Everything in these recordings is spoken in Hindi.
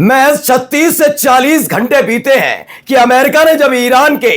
महज 36 से 40 घंटे बीते हैं कि अमेरिका ने जब ईरान के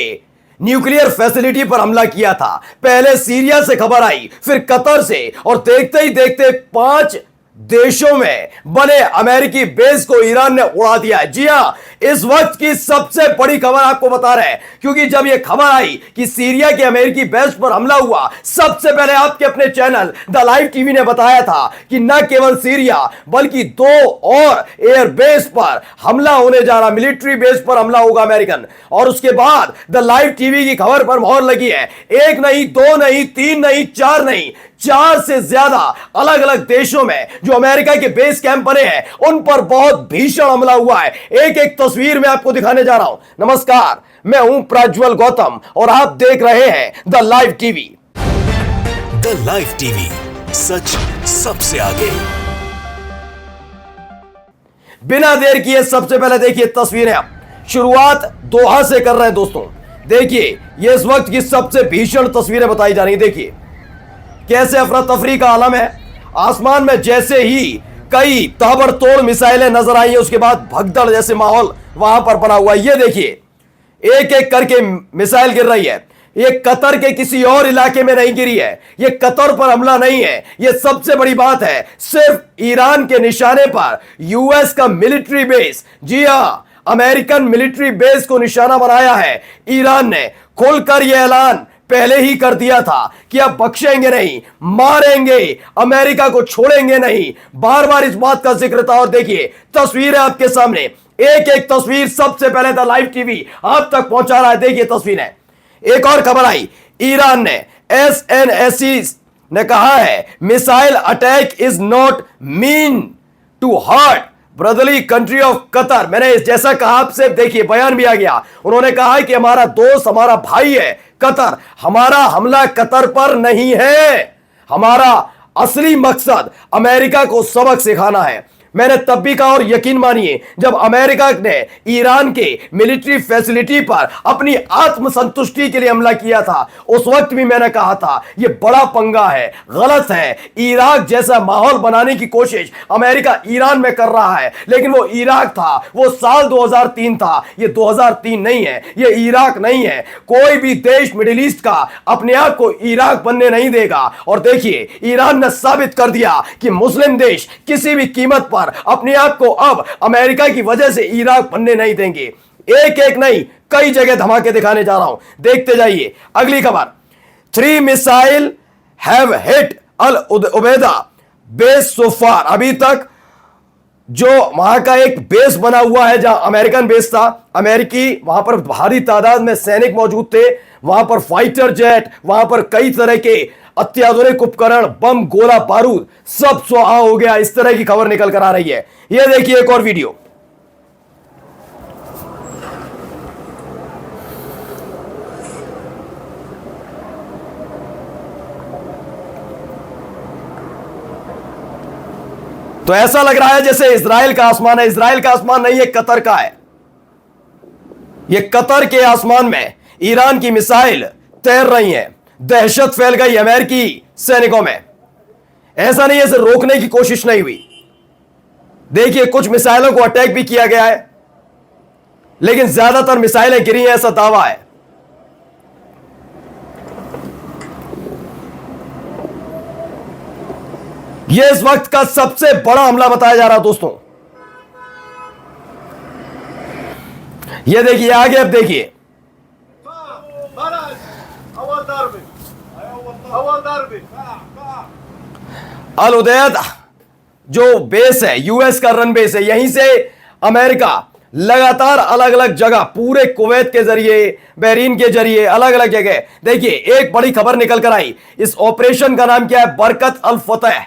न्यूक्लियर फैसिलिटी पर हमला किया था। पहले सीरिया से खबर आई, फिर कतर से, और देखते ही देखते 5 देशों में बने अमेरिकी बेस को ईरान ने उड़ा दिया। जी हां, इस वक्त की सबसे बड़ी खबर आपको बता रहे हैं, क्योंकि जब यह खबर आई कि सीरिया के अमेरिकी बेस पर हमला हुआ, सबसे पहले आपके अपने चैनल द लाइव टीवी ने बताया था कि न केवल सीरिया बल्कि 2 और एयर बेस पर हमला होने जा रहा, मिलिट्री बेस पर हमला होगा अमेरिकन। और उसके बाद द लाइव टीवी की खबर पर मोहर लगी है। 1 नहीं, 2 नहीं, 3 नहीं, 4 नहीं, 4 से ज्यादा अलग अलग देशों में जो अमेरिका के बेस कैंप बने हैं, उन पर बहुत भीषण हमला हुआ है। एक एक तस्वीर में आपको दिखाने जा रहा हूं। नमस्कार, मैं हूं प्रज्वल गौतम और आप देख रहे हैं the live TV. The live TV, सच सबसे आगे। बिना देर किए सबसे पहले देखिए तस्वीरें। आप शुरुआत दोहा से कर रहे हैं दोस्तों। देखिए, ये इस वक्त की सबसे भीषण तस्वीरें बताई जा रही। देखिए कैसे अफरा तफरी का आलम है। आसमान में जैसे ही कई ताबड़तोड़ मिसाइलें नजर आई है, उसके बाद भगदड़ जैसे माहौल वहां पर बना हुआ है। ये देखिए एक एक करके मिसाइल गिर रही है। ये कतर के किसी और इलाके में नहीं गिरी है, ये कतर पर हमला नहीं है। ये सबसे बड़ी बात है, सिर्फ ईरान के निशाने पर यूएस का मिलिट्री बेस, जी हां, अमेरिकन मिलिट्री बेस को निशाना बनाया है। ईरान ने खुलकर यह ऐलान पहले ही कर दिया था कि अब बख्शेंगे नहीं, मारेंगे, अमेरिका को छोड़ेंगे नहीं। बार बार इस बात का जिक्र था। और देखिए तस्वीरें आपके सामने, एक एक तस्वीर सबसे पहले द लाइव टीवी आप तक पहुंचा रहा है। देखिए तस्वीरें। एक और खबर आई, ईरान ने एसएनएससी ने कहा है missile attack is not mean to hurt brotherly country of Qatar. मैंने जैसा कहा आपसे, देखिए बयान भी आ गया। उन्होंने कहा कि हमारा दोस्त, हमारा भाई है कतर, हमारा हमला कतर पर नहीं है। हमारा असली मकसद अमेरिका को सबक सिखाना है। मैंने तब भी कहा, और यकीन मानिए, जब अमेरिका ने ईरान के मिलिट्री फैसिलिटी पर अपनी आत्मसंतुष्टि के लिए हमला किया था, उस वक्त भी मैंने कहा था यह बड़ा पंगा है, गलत है। इराक जैसा माहौल बनाने की कोशिश अमेरिका ईरान में कर रहा है, लेकिन वो इराक था, वो साल 2003 था, ये 2003 नहीं है, ये इराक नहीं है। कोई भी देश मिडिल ईस्ट का अपने आप को इराक बनने नहीं देगा। और देखिए ईरान ने साबित कर दिया कि मुस्लिम देश किसी भी कीमत पर अपने आप को अब अमेरिका की वजह से इराक बनने नहीं देंगे। एक एक नहीं, कई जगह धमाके दिखाने जा रहा हूं, देखते जाइए। अगली खबर, 3 missile have hit Al Udeid base so far. अभी तक जो वहां का एक बेस बना हुआ है, जहां अमेरिकन बेस था, अमेरिकी वहां पर भारी तादाद में सैनिक मौजूद थे, वहां पर फाइटर जेट, वहां पर कई तरह के अत्याधुनिक उपकरण, बम, गोला बारूद, सब स्वाहा हो गया। इस तरह की खबर निकल कर आ रही है। यह देखिए एक और वीडियो। तो ऐसा लग रहा है जैसे इजराइल का आसमान है। इजराइल का आसमान नहीं, यह कतर का है। यह कतर के आसमान में ईरान की मिसाइल तैर रही हैं। दहशत फैल गई अमेरिकी सैनिकों में। ऐसा नहीं है इसे रोकने की कोशिश नहीं हुई। देखिए कुछ मिसाइलों को अटैक भी किया गया है, लेकिन ज्यादातर मिसाइलें गिरी हैं, ऐसा दावा है। यह इस वक्त का सबसे बड़ा हमला बताया जा रहा है दोस्तों। यह देखिए आगे, अब देखिए अल उदैदा जो बेस है, यूएस का रन बेस है, यहीं से अमेरिका लगातार अलग अलग जगह, पूरे कुवैत के जरिए, बहरीन के जरिए, अलग अलग जगह। देखिए एक बड़ी खबर निकल कर आई। इस ऑपरेशन का नाम क्या है? बरकत अल फतह।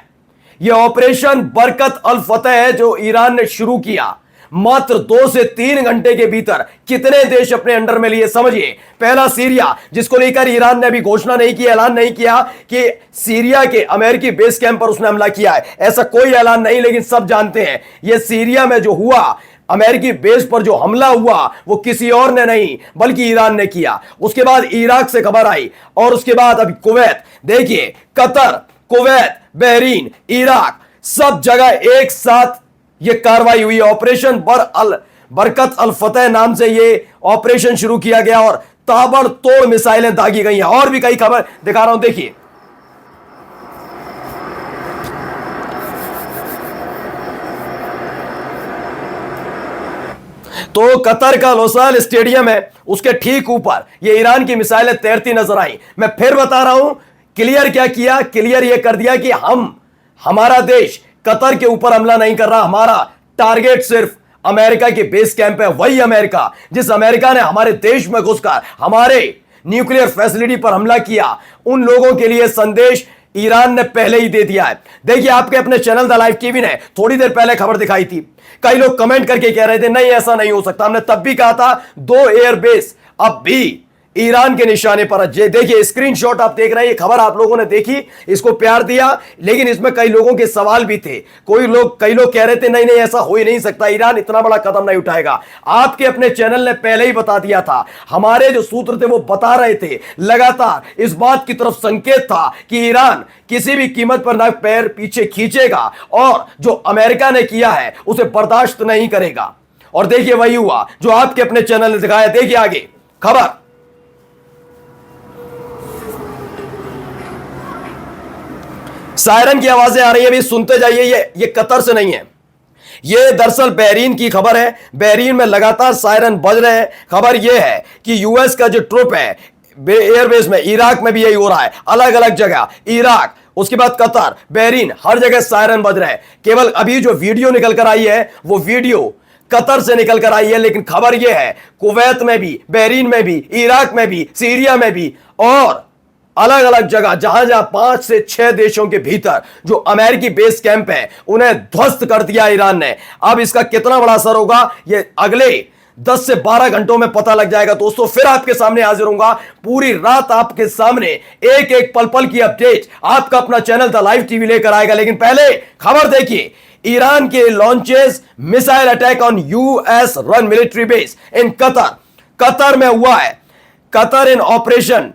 यह ऑपरेशन बरकत अल फतह है जो ईरान ने शुरू किया। मात्र 2 से 3 घंटे के भीतर कितने देश अपने अंडर में लिए समझिए। पहला सीरिया, जिसको लेकर ईरान ने अभी घोषणा नहीं की, ऐलान नहीं किया कि सीरिया के अमेरिकी बेस कैंप पर उसने हमला किया है, ऐसा कोई ऐलान नहीं, लेकिन सब जानते हैं यह सीरिया में जो हुआ, अमेरिकी बेस पर जो हमला हुआ, वो किसी और ने नहीं बल्कि ईरान ने किया। उसके बाद इराक से खबर आई और उसके बाद अभी कुवैत। देखिए, कतर, कुवैत, बहरीन, इराक, सब जगह एक साथ ये कार्रवाई हुई। ऑपरेशन बरकत अल फतेह नाम से ये ऑपरेशन शुरू किया गया और ताबड़तोड़ मिसाइलें दागी गई हैं। और भी कई खबर दिखा रहा हूं, देखिए। तो कतर का लोसाइल स्टेडियम है, उसके ठीक ऊपर ये ईरान की मिसाइलें तैरती नजर आई। मैं फिर बता रहा हूं, क्लियर क्या किया, क्लियर यह कर दिया कि हमारा देश कतर के ऊपर हमला नहीं कर रहा, हमारा टारगेट सिर्फ अमेरिका की बेस कैंप है। वही अमेरिका जिस अमेरिका ने हमारे देश में घुसकर हमारे न्यूक्लियर फैसिलिटी पर हमला किया, उन लोगों के लिए संदेश ईरान ने पहले ही दे दिया है। देखिए, आपके अपने चैनल द लाइव टीवी ने थोड़ी देर पहले खबर दिखाई थी, कई लोग कमेंट करके कह रहे थे नहीं ऐसा नहीं हो सकता। हमने तब भी कहा था 2 एयरबेस अब भी ईरान के निशाने पर। देखिए स्क्रीनशॉट आप देख रहे हैं, ये खबर आप लोगों ने देखी, इसको प्यार दिया, लेकिन इसमें कई लोगों के सवाल भी थे। कई लोग कह रहे थे नहीं नहीं ऐसा हो ही नहीं सकता, ईरान इतना बड़ा कदम नहीं उठाएगा। आपके अपने चैनल ने पहले ही बता दिया था, हमारे जो सूत्र थे वो बता रहे थे, लगातार इस बात की तरफ संकेत था कि ईरान किसी भी कीमत पर ना पैर पीछे खींचेगा और जो अमेरिका ने किया है उसे बर्दाश्त नहीं करेगा। और देखिए वही हुआ जो आपके अपने चैनल ने दिखाया। देखिए आगे खबर, सायरन की आवाजें आ रही है, भी सुनते जाइए। ये कतर से नहीं है, ये दरअसल बहरीन की खबर है। बहरीन में लगातार सायरन बज रहे हैं। खबर यह है कि यूएस का जो ट्रुप है एयरबेस में, इराक में भी यही हो रहा है, अलग अलग जगह, इराक, उसके बाद कतर, बहरीन, हर जगह सायरन बज रहे हैं। केवल अभी जो वीडियो निकल कर आई है वो वीडियो कतर से निकल कर आई है, लेकिन खबर यह है कुवैत में भी, बहरीन में भी, इराक में भी, सीरिया में भी और अलग अलग जगह जहां जहां 5 से 6 देशों के भीतर जो अमेरिकी बेस कैंप है उन्हें ध्वस्त कर दिया ईरान ने। अब इसका कितना बड़ा असर होगा ये अगले 10 से 12 घंटों में पता लग जाएगा। दोस्तों फिर आपके सामने हाजिर होऊंगा, पूरी रात आपके सामने एक एक पल पल की अपडेट आपका अपना चैनल द लाइव टीवी लेकर आएगा। लेकिन पहले खबर देखिए, ईरान के launches missile attack on US run military base in Qatar. Qatar में हुआ है, Qatar in operation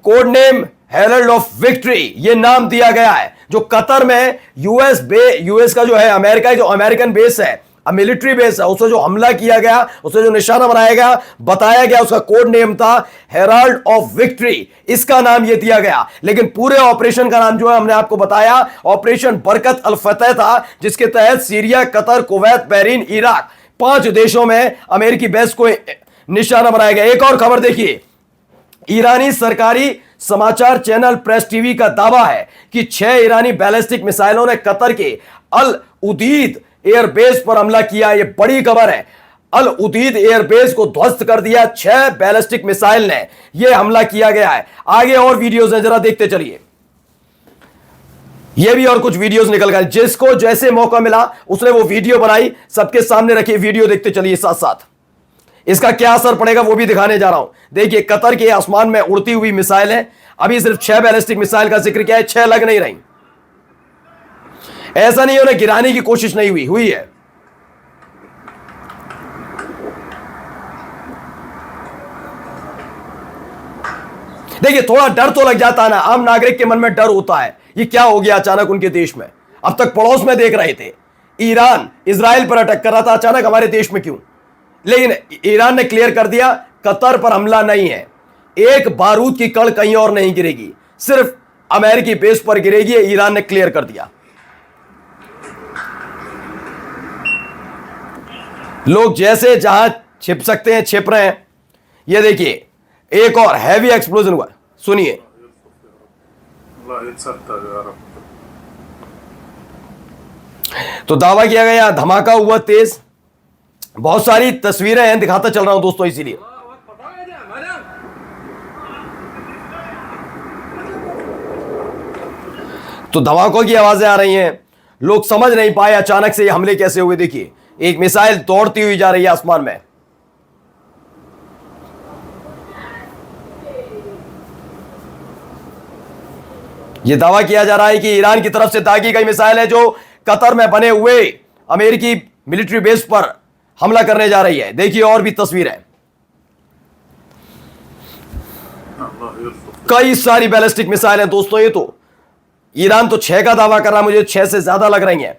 code name herald of victory, ये नाम दिया गया है। जो कतर में यूएस का जो है अमेरिका जो अमेरिकन बेस है, मिलिट्री बेस है, उसे जो हमला किया गया, उसे जो निशाना बनाया गया, बताया गया, उसका कोड नेम था हेराल्ड ऑफ विक्ट्री, इसका नाम ये दिया गया। लेकिन पूरे ऑपरेशन का नाम जो है हमने आपको बताया ऑपरेशन बरकत अल फतेह था, जिसके तहत Syria, Qatar, Kuwait, Bahrain, Iraq 5 देशों में अमेरिकी बेस को निशाना बनाया गया। एक और खबर देखिए, ईरानी सरकारी समाचार चैनल प्रेस टीवी का दावा है कि 6 ईरानी बैलिस्टिक मिसाइलों ने कतर के अल उदीद एयरबेस पर हमला किया। यह बड़ी खबर है, अल उदीद एयरबेस को ध्वस्त कर दिया। 6 बैलिस्टिक मिसाइल ने यह हमला किया गया है। आगे और वीडियोस हैं, जरा देखते चलिए। यह भी और कुछ वीडियोस निकल गए, जिसको जैसे मौका मिला उसने वो वीडियो बनाई, सबके सामने रखी। वीडियो देखते चलिए, साथ साथ इसका क्या असर पड़ेगा वो भी दिखाने जा रहा हूं। देखिए कतर के आसमान में उड़ती हुई मिसाइल है। अभी सिर्फ 6 बैलिस्टिक मिसाइल का जिक्र किया है, 6 लग नहीं रही। ऐसा नहीं उन्हें गिराने की कोशिश नहीं हुई है। देखिए थोड़ा डर तो लग जाता है ना, आम नागरिक के मन में डर होता है, ये क्या हो गया अचानक उनके देश में। अब तक पड़ोस में देख रहे थे, ईरान इजराइल पर अटैक कर रहा था, अचानक हमारे देश में क्यों। लेकिन ईरान ने क्लियर कर दिया कतर पर हमला नहीं है, एक बारूद की कण कहीं और नहीं गिरेगी, सिर्फ अमेरिकी बेस पर गिरेगी, ईरान ने क्लियर कर दिया। लोग जैसे जहां छिप सकते हैं छिप रहे हैं। ये देखिए एक और हैवी एक्सप्लोजन हुआ, सुनिए। तो दावा किया गया धमाका हुआ तेज। बहुत सारी तस्वीरें हैं, दिखाता चल रहा हूं दोस्तों, इसीलिए तो धमाकों की आवाजें आ रही हैं। लोग समझ नहीं पाए अचानक से ये हमले कैसे हुए। देखिए एक मिसाइल दौड़ती हुई जा रही है आसमान में। यह दावा किया जा रहा है कि ईरान की तरफ से दागी गई मिसाइल है जो कतर में बने हुए अमेरिकी मिलिट्री बेस पर हमला करने जा रही है। देखिए और भी तस्वीरें, कई सारी बैलिस्टिक मिसाइल हैं दोस्तों। ये तो ईरान तो 6 का दावा कर रहा है, मुझे 6 से ज्यादा लग रही हैं।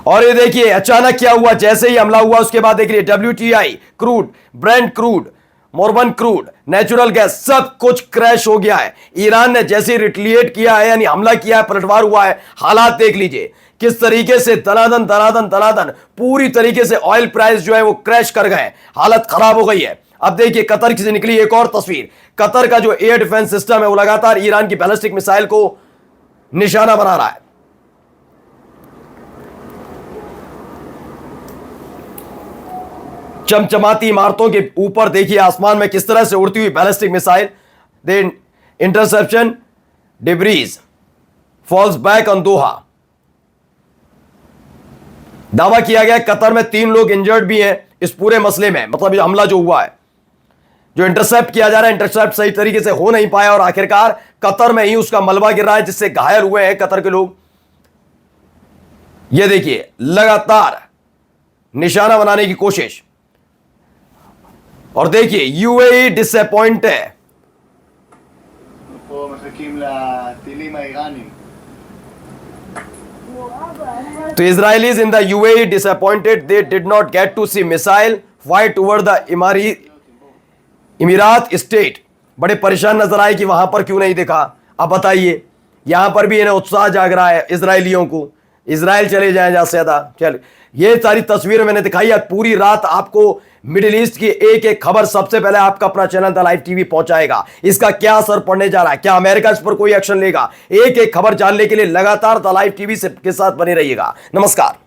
और ये देखिए अचानक क्या हुआ, जैसे ही हमला हुआ उसके बाद देखिए WTI crude, Brent crude, Murban crude, natural gas सब कुछ क्रैश हो गया है। ईरान ने जैसे रिटेलिएट किया है, यानी हमला किया है, पलटवार हुआ है। हालात देख लीजिए किस तरीके से दनादन दनादन दनादन पूरी तरीके से ऑयल प्राइस जो है वो क्रैश कर गए, हालत खराब हो गई है। अब देखिए कतर से निकली एक और तस्वीर। कतर का जो एयर डिफेंस सिस्टम है वो लगातार ईरान की बैलिस्टिक मिसाइल को निशाना बना रहा है। चमचमाती इमारतों के ऊपर देखिए आसमान में किस तरह से उड़ती हुई ballistic missile. They interception debris falls back on Doha. दावा किया गया कतर में 3 लोग इंजर्ड भी हैं इस पूरे मसले में, मतलब ये हमला जो हुआ है, जो इंटरसेप्ट किया जा रहा है, इंटरसेप्ट सही तरीके से हो नहीं पाया और आखिरकार कतर में ही उसका मलबा गिर रहा है जिससे घायल हुए हैं कतर के लोग। ये देखिए लगातार निशाना बनाने की कोशिश। और देखिए यूएई डिसअपॉइंट है। פה מחכים לטילים האיראנים. तो Israelis in the UAE disappointed they did not get to see missile flight over the Emirates state. बड़े परेशान नजर आए कि वहां पर क्यों नहीं देखा। अब बताइए, यहां पर भी इन्हें उत्साह जाग रहा है इजरायलियों को, इजराइल चले जाएं जहां से ज्यादा। चल ये सारी तस्वीरें मैंने दिखाई है। पूरी रात आपको मिडिल ईस्ट की एक एक खबर सबसे पहले आपका अपना चैनल द लाइव टीवी पहुंचाएगा। इसका क्या असर पड़ने जा रहा है, क्या अमेरिका इस पर कोई एक्शन लेगा, एक एक खबर जानने के लिए लगातार द लाइव टीवी के साथ बने रहिएगा। नमस्कार।